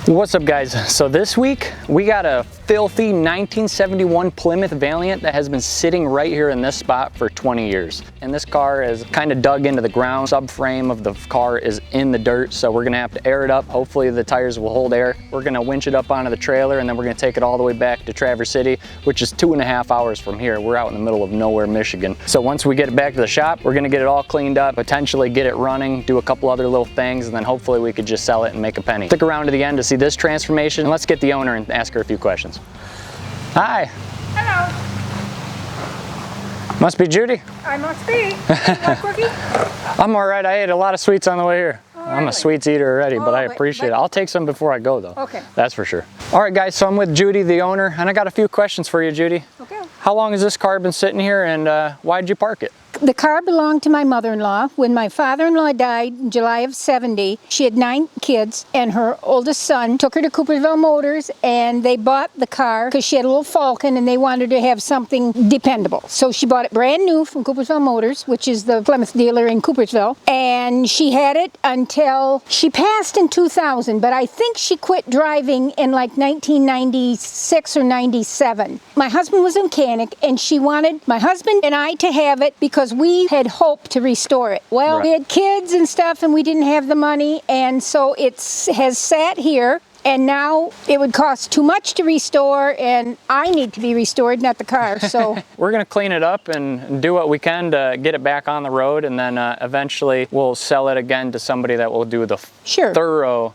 What's up, guys? So this week we got a filthy 1971 Plymouth Valiant that has been sitting right here in this spot for 20 years. And this car is kind of dug into the ground. Subframe of the car is in the dirt, so we're gonna have to air it up. Hopefully the tires will hold air. We're gonna winch it up onto the trailer, and then we're gonna take it all the way back to Traverse City, which is 2.5 hours from here. We're out in the middle of nowhere, Michigan. So once we get it back to the shop, we're gonna get it all cleaned up, potentially get it running, do a couple other little things, and then hopefully we could just sell it and make a penny. Stick around to the end to see this transformation, and let's get the owner and ask her a few questions. Hi. Hello. Must be Judy. I must be. Like cookie? I'm all right. I ate a lot of sweets on the way here. Oh, I'm really? a sweets eater already, but I appreciate it. I'll take some before I go, though. Okay. That's for sure. All right, guys, so I'm with Judy, the owner, and I got a few questions for you, Judy. Okay. How long has this car been sitting here, and why'd you park it? The car belonged to my mother-in-law. When my father-in-law died in July of '70, she had 9 kids, and her oldest son took her to Coopersville Motors, and they bought the car because she had a little Falcon, and they wanted to have something dependable. So she bought it brand new from Coopersville Motors, which is the Plymouth dealer in Coopersville, and she had it until she passed in 2000, but I think she quit driving in like 1996 or 97. My husband was a mechanic, and she wanted my husband and I to have it because we had hoped to restore it. Well, we had kids and stuff, and we didn't have the money, and so it has sat here. And now it would cost too much to restore, and I need to be restored, not the car. So we're gonna clean it up and do what we can to get it back on the road, and then eventually we'll sell it again to somebody that will do the thorough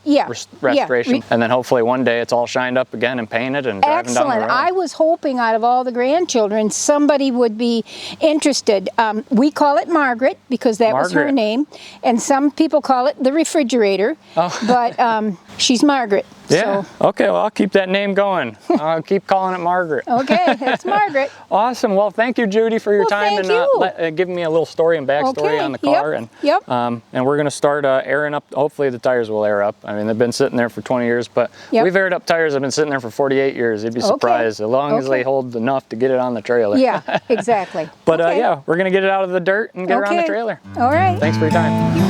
restoration. And then hopefully one day it's all shined up again and painted and driving down the road. I was hoping out of all the grandchildren somebody would be interested. We call it Margaret because that was her name, and some people call it the refrigerator, but she's Margaret. Yeah, so. Okay, well, I'll keep that name going. I'll keep calling it Margaret. Okay, that's Margaret. Awesome. Well, thank you, Judy, for your time and giving me a little story and backstory on the car. And we're going to start airing up. Hopefully the tires will air up. I mean, they've been sitting there for 20 years, but we've aired up tires that have been sitting there for 48 years. You'd be surprised, as long as they hold enough to get it on the trailer. Yeah, exactly. But yeah, we're going to get it out of the dirt and get it on the trailer. All right. Thanks for your time.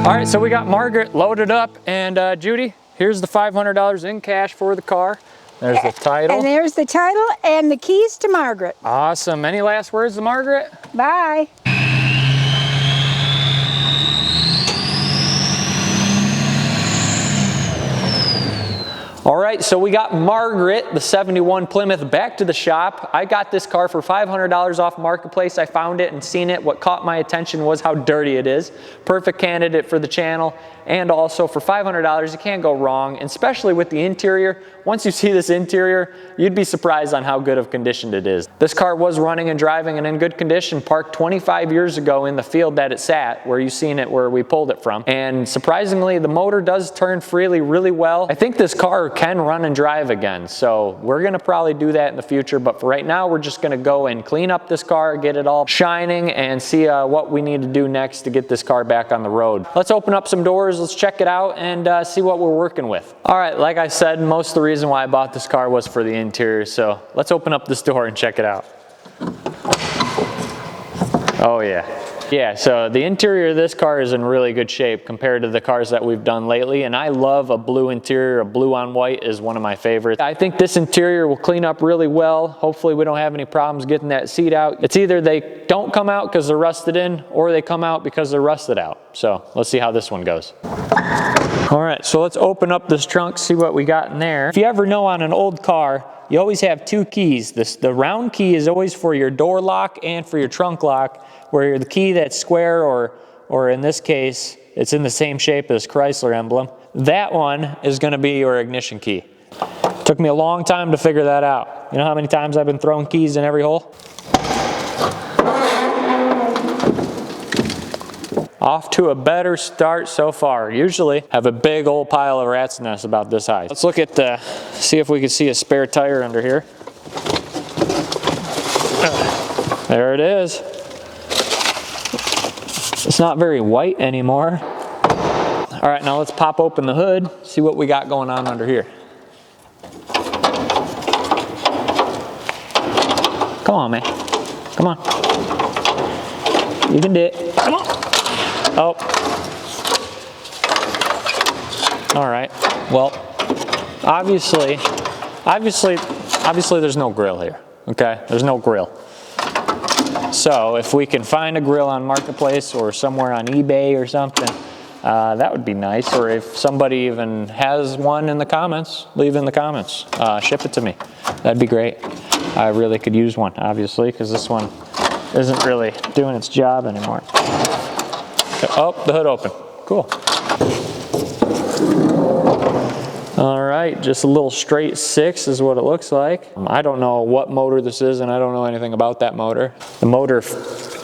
All right, so we got Margaret loaded up, and Judy, here's the $500 in cash for the car. There's the title. And there's the title and the keys to Margaret. Awesome. Any last words to Margaret? Bye. All right, so we got Margaret, the 71 Plymouth, back to the shop. I got this car for $500 off Marketplace. I found it and seen it. What caught my attention was how dirty it is. Perfect candidate for the channel. And also for $500, you can't go wrong, and especially with the interior. Once you see this interior, you'd be surprised on how good of condition it is. This car was running and driving and in good condition, parked 25 years ago in the field that it sat, where you seen it, where we pulled it from. And surprisingly, the motor does turn freely really well. I think this car can run and drive again, so we're gonna probably do that in the future, but for right now, we're just gonna go and clean up this car, get it all shining, and see what we need to do next to get this car back on the road. Let's open up some doors, let's check it out, and see what we're working with. All right, like I said, most of the reason why I bought this car was for the interior, so let's open up this door and check it out. Oh yeah. Yeah, so the interior of this car is in really good shape compared to the cars that we've done lately, and I love a blue interior. A blue on white is one of my favorites. I think this interior will clean up really well. Hopefully we don't have any problems getting that seat out. It's either they don't come out because they're rusted in, or they come out because they're rusted out. So let's see how this one goes. All right, so let's open up this trunk, see what we got in there. If you ever know, on an old car, you always have two keys. The round key is always for your door lock and for your trunk lock, where the key that's square, or in this case, it's in the same shape as Chrysler emblem. That one is gonna be your ignition key. Took me a long time to figure that out. You know how many times I've been throwing keys in every hole? Off to a better start so far. Usually have a big old pile of rat's nests about this high. Let's look at see if we can see a spare tire under here. There it is. It's not very white anymore. All right, now let's pop open the hood, see what we got going on under here. Come on, man. Come on. You can do it. Come on. Oh. All right. Well, obviously there's no grill here. Okay? There's no grill. So if we can find a grill on Marketplace or somewhere on eBay or something, that would be nice. Or if somebody even has one in the comments, leave in the comments. Ship it to me. That'd be great. I really could use one, obviously, because this one isn't really doing its job anymore. Oh, the hood open. Cool. All right, just a little straight 6 is what it looks like. I don't know what motor this is, and I don't know anything about that motor. The motor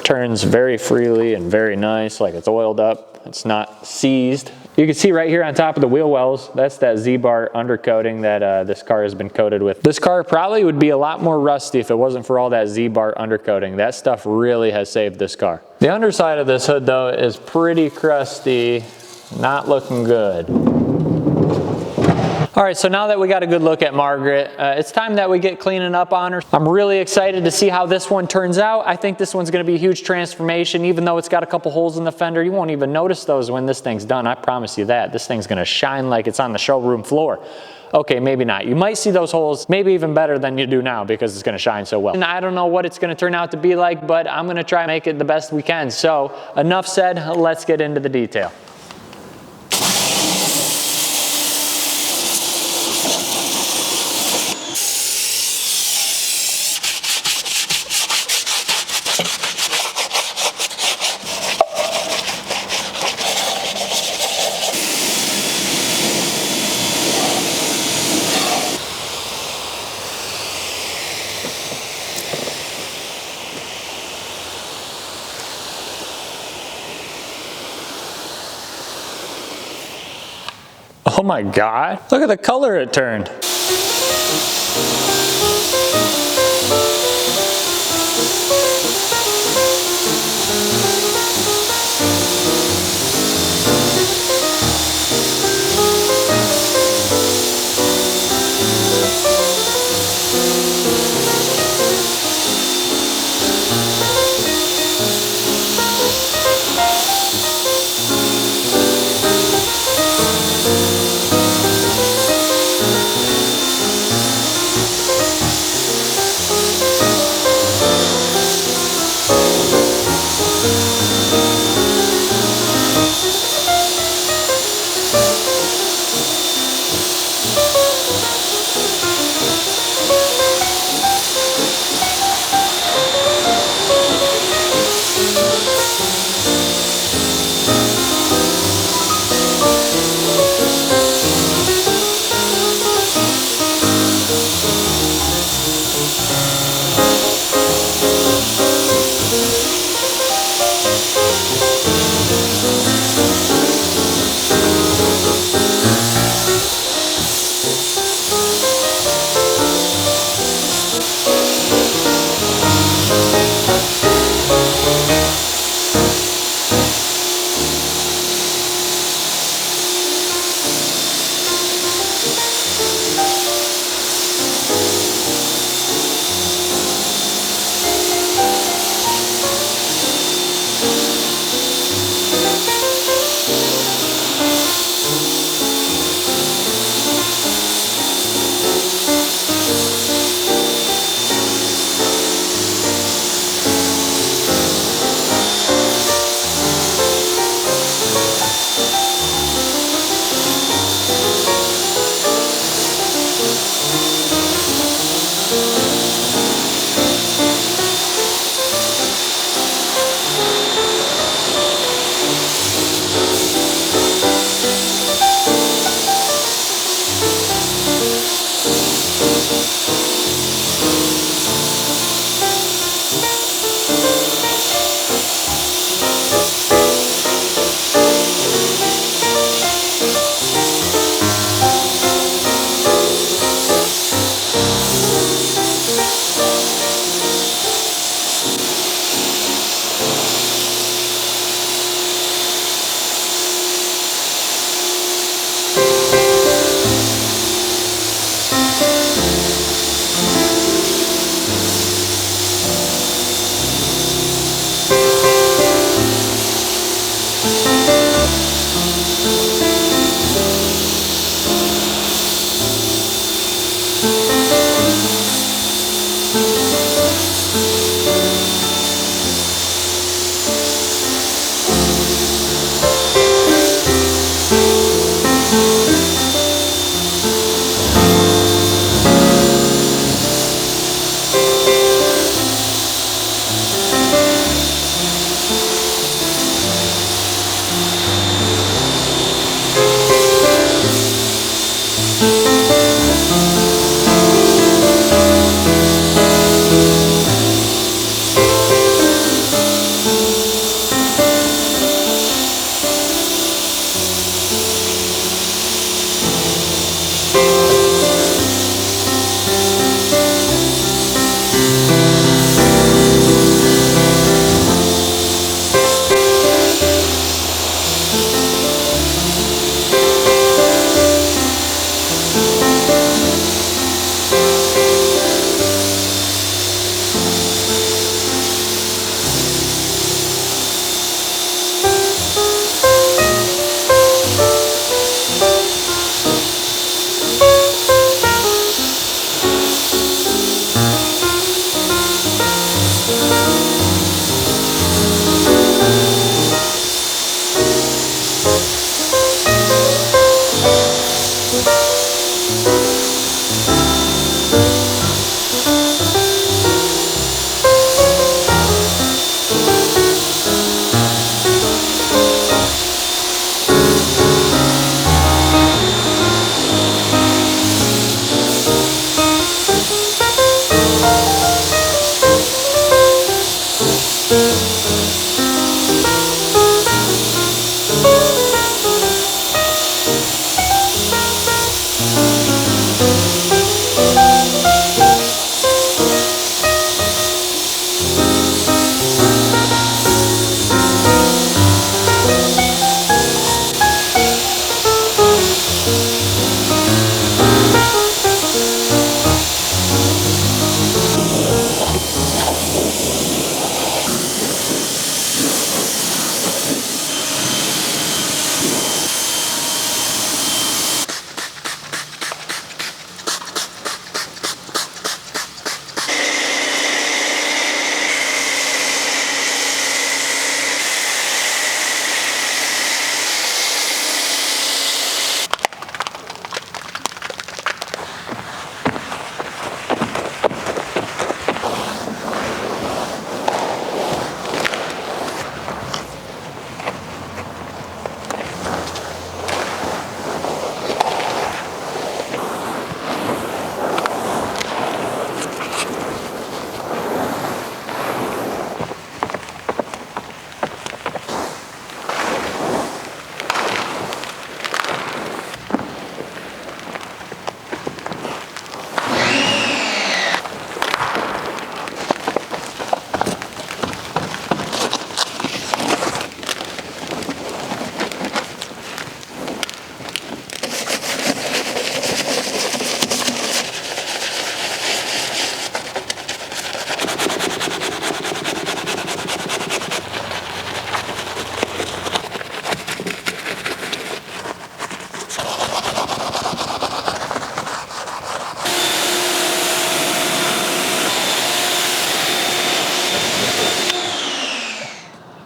turns very freely and very nice, like it's oiled up. It's not seized. You can see right here on top of the wheel wells, that's that Z-bar undercoating that this car has been coated with. This car probably would be a lot more rusty if it wasn't for all that Z-bar undercoating. That stuff really has saved this car. The underside of this hood, though, is pretty crusty, not looking good. All right, so now that we got a good look at Margaret, it's time that we get cleaning up on her. I'm really excited to see how this one turns out. I think this one's gonna be a huge transformation. Even though it's got a couple holes in the fender, you won't even notice those when this thing's done. I promise you that. This thing's gonna shine like it's on the showroom floor. Okay, maybe not. You might see those holes maybe even better than you do now because it's gonna shine so well. And I don't know what it's gonna turn out to be like, but I'm gonna try and make it the best we can. So enough said, let's get into the detail. Oh my God, look at the color it turned.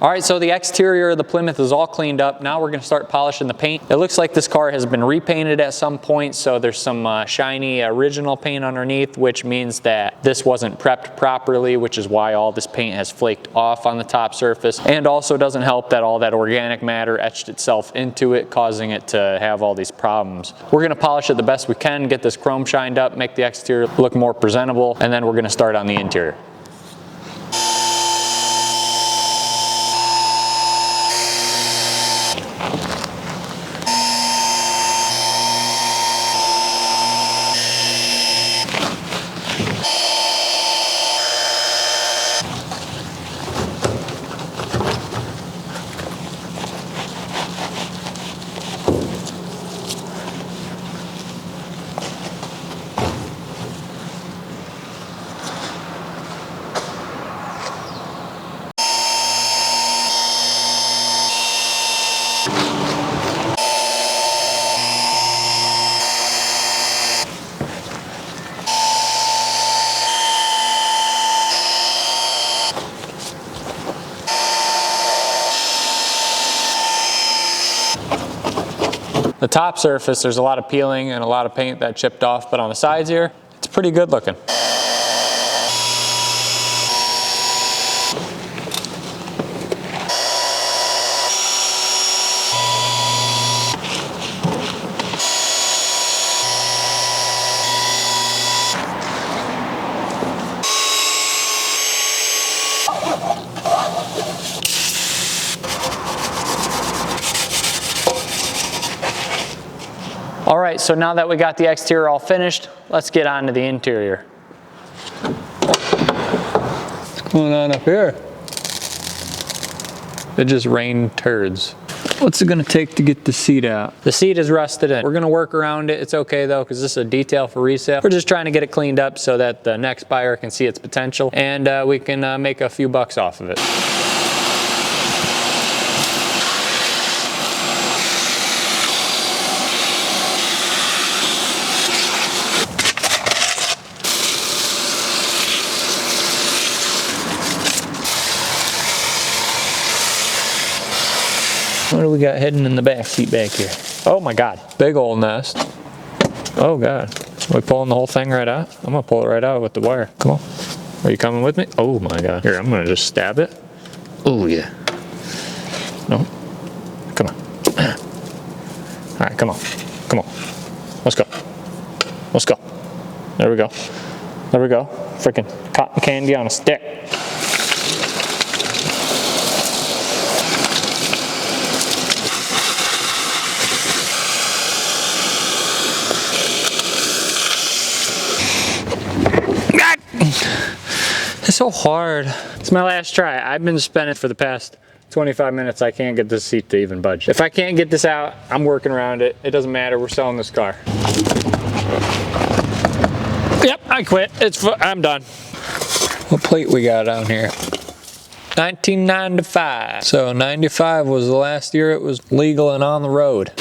All right, so the exterior of the Plymouth is all cleaned up. Now we're gonna start polishing the paint. It looks like this car has been repainted at some point, so there's some shiny original paint underneath, which means that this wasn't prepped properly, which is why all this paint has flaked off on the top surface. And also doesn't help that all that organic matter etched itself into it, causing it to have all these problems. We're gonna polish it the best we can, get this chrome shined up, make the exterior look more presentable, and then we're gonna start on the interior. The top surface, there's a lot of peeling and a lot of paint that chipped off, but on the sides here, it's pretty good looking. All right, so now that we got the exterior all finished, let's get on to the interior. What's going on up here? It just rained turds. What's it gonna take to get the seat out? The seat is rusted in. We're gonna work around it. It's okay though, because this is a detail for resale. We're just trying to get it cleaned up so that the next buyer can see its potential, and we can make a few bucks off of it. What do we got hidden in the back seat back here? Oh my God, big old nest. Oh God, are we pulling the whole thing right out? I'm gonna pull it right out with the wire. Come on, are you coming with me? Oh my God, here, I'm gonna just stab it. Oh yeah, no, come on. All right, come on, come on, let's go, let's go. There we go, there we go. Freaking cotton candy on a stick. It's so hard. It's my last try. I've been spinning for the past 25 minutes. I can't get this seat to even budge. If I can't get this out, I'm working around it. It doesn't matter. We're selling this car. Yep, I quit. I'm done. What plate we got on here? 1995. So 95 was the last year it was legal and on the road.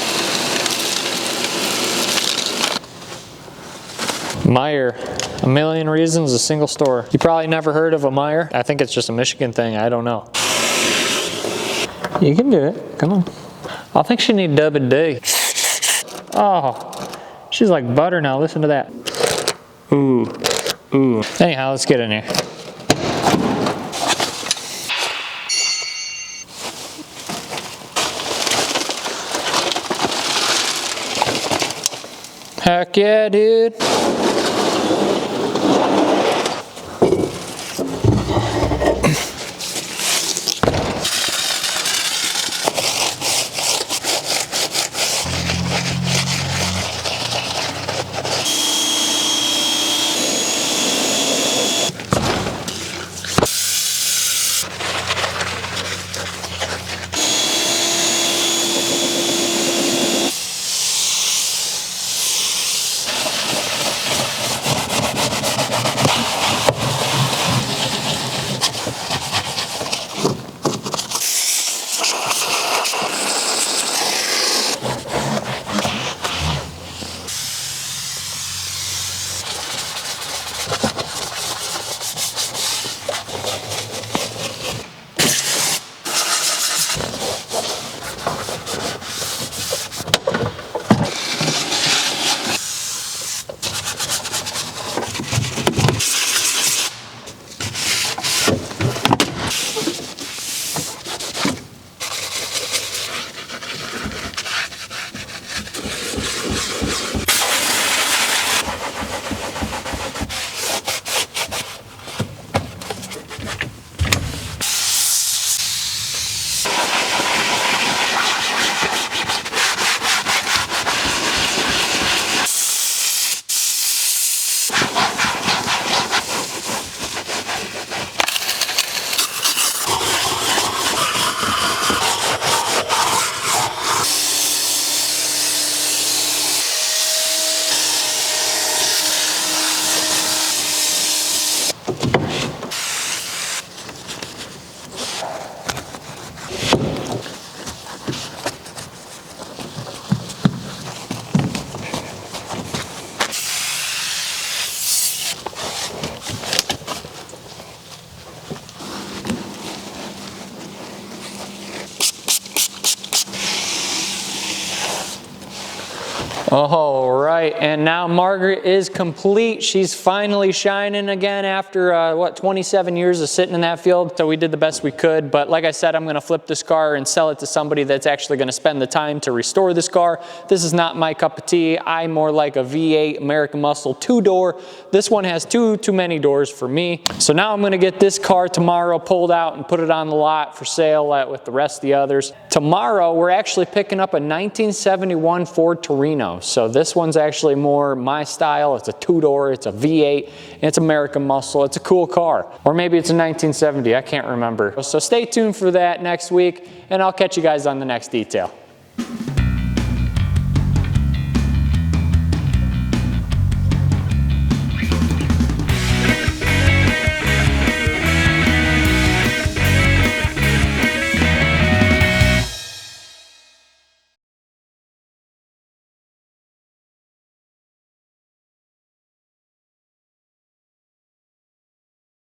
Meyer. A Million Reasons, a single store. You probably never heard of a Meyer. I think it's just a Michigan thing. I don't know. You can do it. Come on. I think she needs WD. Oh, she's like butter now. Listen to that. Ooh, ooh. Anyhow, let's get in here. Heck yeah, dude. All right, and now Margaret is complete. She's finally shining again after, 27 years of sitting in that field. So we did the best we could, but like I said, I'm gonna flip this car and sell it to somebody that's actually gonna spend the time to restore this car. This is not my cup of tea. I more like a V8 American Muscle 2-door. This one has too many doors for me. So now I'm gonna get this car tomorrow pulled out and put it on the lot for sale with the rest of the others. Tomorrow, we're actually picking up a 1971 Ford Torino. So this one's actually more my style. It's a 2-door, it's a V8, and it's American Muscle. It's a cool car. Or maybe it's a 1970, I can't remember. So stay tuned for that next week, and I'll catch you guys on the next detail.